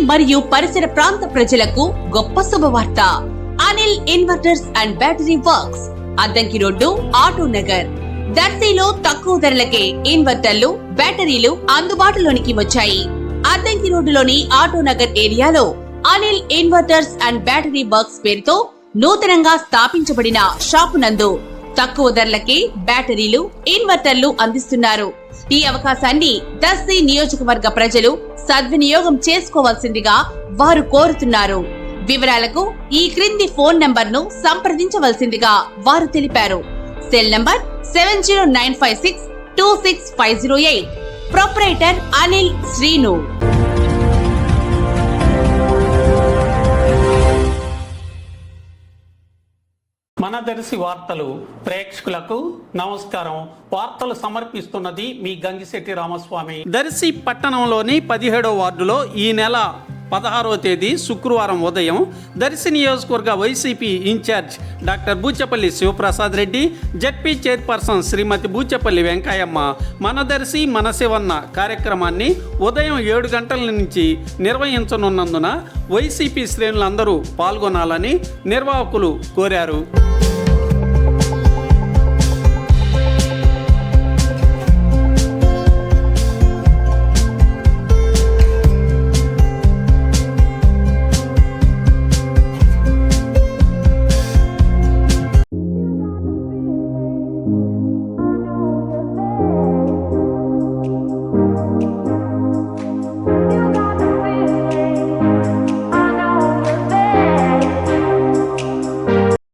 మరియు పరిసర ప్రాంత ప్రజలకు గొప్ప శుభవార్త. Anil inverters and battery works, Addanki road, auto Nagar, దర్శిలో తక్కువ ధరలకే ఇన్వర్టర్లు, బ్యాటరీలు అందుబాటులోనికి వచ్చాయి. అద్దంకి రోడ్డులోని ఆటో నగర్ ఏరియాలో Anil inverters and battery works పేరుతో నూతనంగా స్థాపించబడిన షాపు నందు తక్కువ ధరలకే బ్యాటరీలు, ఇన్వర్టర్లు అందిస్తున్నారు. ఈ అవకాశాన్ని దర్శి నియోజకవర్గ ప్రజలు సద్వినియోగం చేసుకోవాల్సిందిగా వారు కోరుతున్నారు. వివరాలకు ఈ క్రింది ఫోన్ నంబర్ ను సంప్రదించవలసిందిగా వారు తెలిపారు. Cell number 7095626508. Proprietor Anil Srinu. మన దర్శి వార్తలు ప్రేక్షకులకు నమస్కారం. వార్తలు సమర్పిస్తున్నది మీ గంగిశెట్టి రామస్వామి. దర్శి పట్టణంలోని 17వ వార్డులో ఈ నెల 16వ తేదీ శుక్రవారం ఉదయం దర్శి నియోజకవర్గ YCP in-charge doctor Buchepalli Sivaprasad Reddy, ZP chairperson Shrimati Buchepalli Venkayamma మన దర్శి మన శివన్న కార్యక్రమాన్ని ఉదయం 7 గంటల నుంచి నిర్వహించనున్నందున వైసీపీ శ్రేణులందరూ పాల్గొనాలని నిర్వాహకులు కోరారు.